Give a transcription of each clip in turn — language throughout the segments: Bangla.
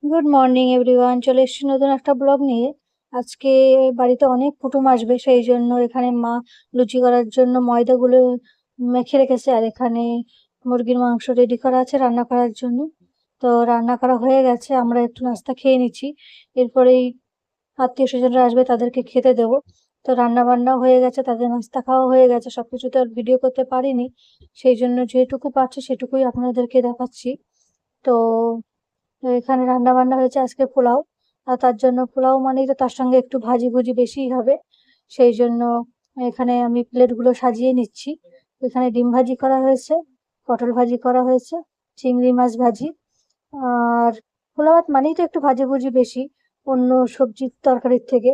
গুড মর্নিং এভরিওয়ান, চলে এসেছি নতুন একটা ব্লগ নিয়ে। আজকে বাড়িতে অনেক কুটুম আসবে, সেই জন্য এখানে মা লুচি করার জন্য ময়দাগুলো মেখে রেখেছে। আর এখানে মুরগির মাংস রেডি করা আছে রান্না করার জন্য। তো রান্না করা হয়ে গেছে, আমরা একটু নাস্তা খেয়ে নিচ্ছি। এরপরেই আত্মীয় স্বজনরা আসবে, তাদেরকে খেতে দেবো। তো রান্না বান্নাও হয়ে গেছে, তাদের নাস্তা খাওয়া হয়ে গেছে। সবকিছু তো আর ভিডিও করতে পারিনি, সেই জন্য যেটুকু পারছি সেটুকুই আপনাদেরকে দেখাচ্ছি। তো তো এখানে রান্না বান্না হয়েছে আজকে পোলাও। আর তার জন্য পোলাও মানেই তো তার সঙ্গে একটু ভাজি ভুজি বেশিই হবে। সেই জন্য এখানে আমি প্লেটগুলো সাজিয়ে নিচ্ছি। এখানে ডিম ভাজি করা হয়েছে, পটল ভাজি করা হয়েছে, চিংড়ি মাছ ভাজি। আর পোলাও ভাত মানেই তো একটু ভাজি ভুজি বেশি অন্য সবজির তরকারির থেকে।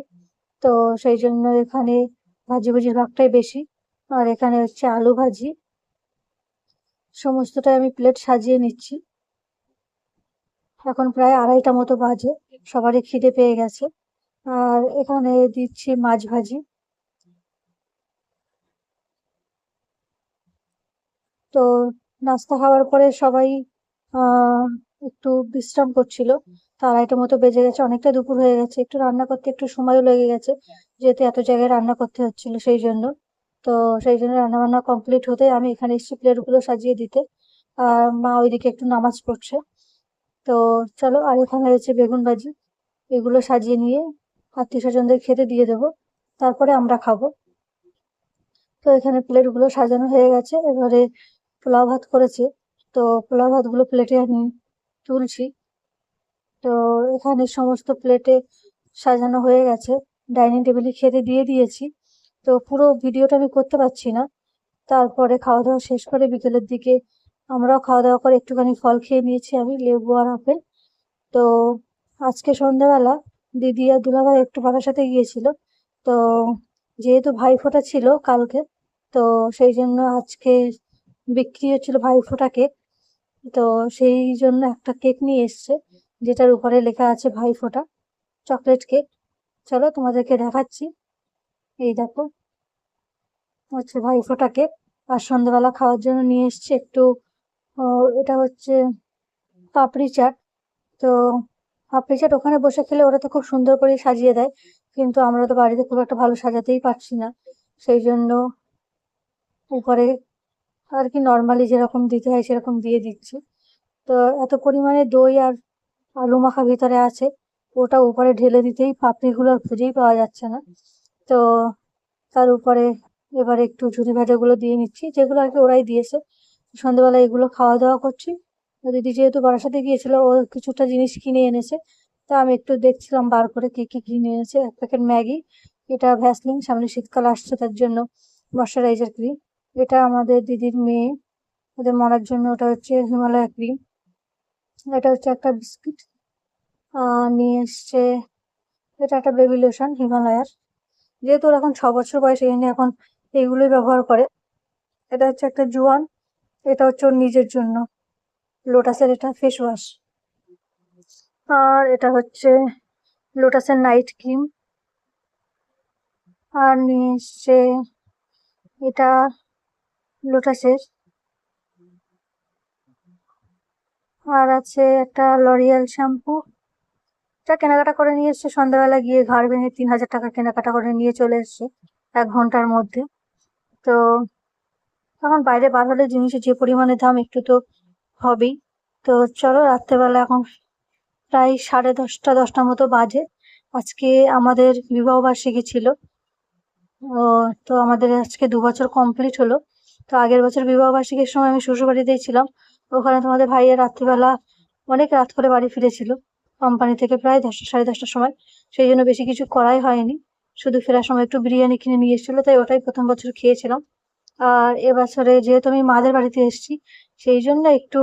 তো সেই জন্য এখানে ভাজি ভুজির ভাগটাই বেশি। আর এখানে হচ্ছে আলু ভাজি। সমস্তটাই আমি প্লেট সাজিয়ে নিচ্ছি। এখন প্রায় 2:30টা মতো বাজে, সবারই খিদে পেয়ে গেছে। আর এখানে দিচ্ছি মাছ ভাজি। তো নাস্তা খাওয়ার পরে সবাই আহ একটু বিশ্রাম করছিল। তো 2:30টা মতো বেজে গেছে, অনেকটা দুপুর হয়ে গেছে। একটু রান্না করতে একটু সময়ও লেগে গেছে, যেহেতু এত জায়গায় রান্না করতে হচ্ছিল সেই জন্য। তো সেই জন্য রান্না বান্না কমপ্লিট হতে আমি এখানে এসেছি প্লেটগুলো সাজিয়ে দিতে। আর মা ওইদিকে একটু নামাজ পড়ছে। তো চলো, আর এখানে রয়েছে বেগুন ভাজি। এগুলো সাজিয়ে নিয়ে আত্মীয় স্বজনদের খেতে দিয়ে দেবো, তারপরে আমরা খাবো। তো এখানে প্লেটগুলো সাজানো হয়ে গেছে, এবারে পোলাও ভাত করেছে। তো পোলাও ভাতগুলো প্লেটে আমি তুলছি। তো এখানে সমস্ত প্লেটে সাজানো হয়ে গেছে, ডাইনিং টেবিলে খেতে দিয়ে দিয়েছি। তো পুরো ভিডিওটা আমি করতে পারছি না। তারপরে খাওয়া দাওয়া শেষ করে বিকেলের দিকে আমরাও খাওয়া দাওয়া করে একটুখানি ফল খেয়ে নিয়েছি, আমি লেবু আর আপেল। তো আজকে সন্ধ্যাবেলা দিদি আর দুলাভাই একটু বারাসাতে গিয়েছিল। তো যেহেতু ভাইফোঁটা ছিল কালকে, তো সেই জন্য আজকে বিক্রি হচ্ছিল ভাইফোঁটা কেক। তো সেই জন্য একটা কেক নিয়ে এসছে, যেটার উপরে লেখা আছে ভাইফোঁটা চকলেট কেক। চলো তোমাদেরকে দেখাচ্ছি। এই দেখো, হচ্ছে ভাইফোঁটা কেক। আর সন্ধ্যাবেলা খাওয়ার জন্য নিয়ে এসছে একটু এটা হচ্ছে পাপড়ি চাট। তো পাপড়ি চাট ওখানে বসে খেলে ওরা তো খুব সুন্দর করে সাজিয়ে দেয়, কিন্তু আমরা তো বাড়িতে খুব একটা ভালো সাজাতেই পারছি না। সেই জন্য উপরে আর কি নর্মালি যেরকম দিতে হয় সেরকম দিয়ে দিচ্ছি। তো এত পরিমাণে দই আর আলু মাখা ভিতরে আছে, ওটা উপরে ঢেলে দিতেই পাপড়িগুলো আর খুঁজেই পাওয়া যাচ্ছে না। তো তার উপরে এবার একটু ঝুরি ভাজাগুলো দিয়ে নিচ্ছি, যেগুলো আর কি ওরাই দিয়েছে। সন্ধ্যেবেলা এগুলো খাওয়া দাওয়া করছি। তো দিদি যেহেতু বারাসাতে গিয়েছিল, ও কিছুটা জিনিস কিনে এনেছে। তা আমি একটু দেখছিলাম বার করে কি কি কিনে এনেছে। এক প্যাকেট ম্যাগি, এটা ভ্যাসলিন, সামনে শীতকাল আসছে তার জন্য ময়শ্চারাইজার ক্রিম। এটা আমাদের দিদির মেয়ে, ওদের মরার জন্য ওটা হচ্ছে হিমালয়া ক্রিম। এটা হচ্ছে একটা বিস্কিট নিয়ে এসছে। এটা একটা বেবি লোশন হিমালয়ার, যেহেতু ওর এখন 6 বছর বয়স, এই জন্য এখন এইগুলোই ব্যবহার করে। এটা হচ্ছে একটা জোয়ান, এটা হচ্ছে ওর নিজের জন্য, লোটাসের এটা ফেস ওয়াশ। আর এটা হচ্ছে লোটাসের নাইট ক্রিম। আর নিয়ে এসছে এটা লোটাসের। আর আছে একটা লরিয়াল শ্যাম্পু, যা কেনাকাটা করে নিয়ে এসছে সন্ধ্যাবেলা গিয়ে, ঘাড় ভেঙে 3,000 টাকা কেনাকাটা করে নিয়ে চলে এসছে 1 ঘন্টার মধ্যে। তো এখন বাইরে বার হলে জিনিসের যে পরিমাণে দাম, একটু তো হবেই। তো চলো, রাত্রেবেলা এখন প্রায় 10:30 10টা মতো বাজে। আজকে আমাদের বিবাহ বার্ষিকী ছিল। ও, তো আমাদের আজকে 2 বছর কমপ্লিট হলো। তো আগের বছর বিবাহ বার্ষিকীর সময় আমি শ্বশুর বাড়িতেই ছিলাম। ওখানে তোমাদের ভাইয়ের রাত্রিবেলা অনেক রাত করে বাড়ি ফিরেছিল কোম্পানি থেকে, প্রায় 10টা 10:30টার সময়। সেই জন্য বেশি কিছু করাই হয়নি, শুধু ফেরার সময় একটু বিরিয়ানি কিনে নিয়ে এসেছিল, তাই ওটাই প্রথম বছর খেয়েছিলাম। আর এবছরে যেহেতু আমি মাদের বাড়িতে এসেছি, সেই জন্য একটু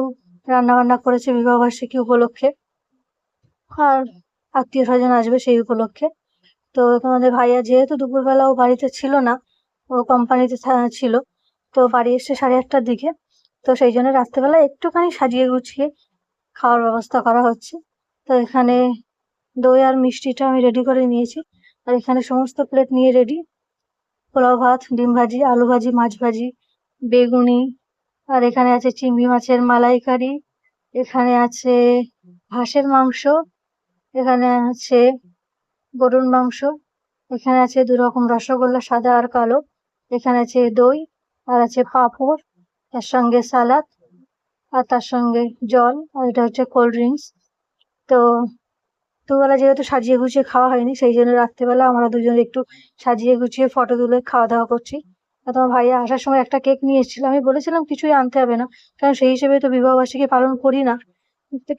রান্না বান্না করেছে বিবাহ বার্ষিকী উপলক্ষে। আর আত্মীয় স্বজন আসবে সেই উপলক্ষে। তো তোমাদের ভাইয়া যেহেতু দুপুরবেলা ও বাড়িতে ছিল না, ও কোম্পানিতে ছিল, তো বাড়ি এসছে 8:30টার দিকে। তো সেই জন্য রাত্রেবেলা একটুখানি সাজিয়ে গুছিয়ে খাওয়ার ব্যবস্থা করা হচ্ছে। তো এখানে দই আর মিষ্টিটা আমি রেডি করে নিয়েছি। আর এখানে সমস্ত প্লেট নিয়ে রেডি, পোলাও ভাত, ডিম ভাজি, আলু ভাজি, মাছ ভাজি, বেগুনি। আর এখানে আছে চিংড়ি মাছের মালাইকারি, এখানে আছে হাঁসের মাংস, এখানে আছে গরুর মাংস, এখানে আছে 2 রকম রসগোল্লা, সাদা আর কালো, এখানে আছে দই, আর আছে পাঁপড়, তার সঙ্গে সালাদ, আর তার সঙ্গে জল, আর এটা হচ্ছে কোল্ড ড্রিঙ্কস। তো দুবেলা যেহেতু সাজিয়ে গুছিয়ে খাওয়া হয়নি, সেই জন্য রাত্রেবেলা আমরা দুজনে একটু সাজিয়ে গুছিয়ে ফটো তুলে খাওয়া দাওয়া করছি। আর তোমার ভাইয়া আসার সময় একটা কেক নিয়ে এসেছিল, আমি বলেছিলাম কিছুই আনতে হবে না, কারণ সেই হিসেবে তো বিবাহবার্ষিকী পালন করি না,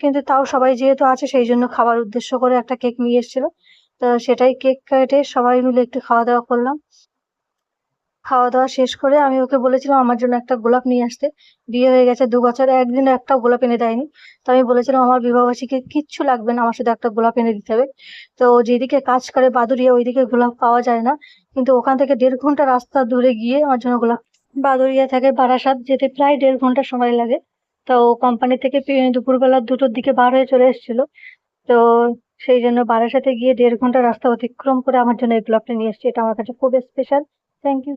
কিন্তু তাও সবাই যেহেতু আছে সেই জন্য খাবার উদ্দেশ্য করে একটা কেক নিয়ে এসেছিল। তো সেটাই কেক কেটে সবাই মিলে একটু খাওয়া দাওয়া করলাম। খাওয়া দাওয়া শেষ করে আমি ওকে বলেছিলাম আমার জন্য একটা গোলাপ নিয়ে আসতে। বিয়ে হয়ে গেছে 2 বছর, একদিনও একটা গোলাপ এনে দেয়নি। তো আমি বলেছিলাম আমার বিবাহবার্ষিকী কিচ্ছু লাগবে না, আমার শুধু একটা গোলাপ এনে দিতে হবে। তো ও যেদিকে কাজ করে বাদুড়িয়া, ওইদিকে গোলাপ পাওয়া যায় না, কিন্তু ওখান থেকে 1.5 ঘন্টা রাস্তা দূরে গিয়ে আমার জন্য গোলাপ। বাদুড়িয়া থেকে বারাসাত যেতে প্রায় 1.5 ঘন্টা সময় লাগে। তো ও কোম্পানি থেকে দুপুরবেলা 2টোর দিকে বার হয়ে চলে এসেছিল। তো সেই জন্য বারাসাতে গিয়ে 1.5 ঘন্টা রাস্তা অতিক্রম করে আমার জন্য এই গোলাপটা নিয়ে এসেছে। এটা আমার কাছে খুব স্পেশাল। Thank you.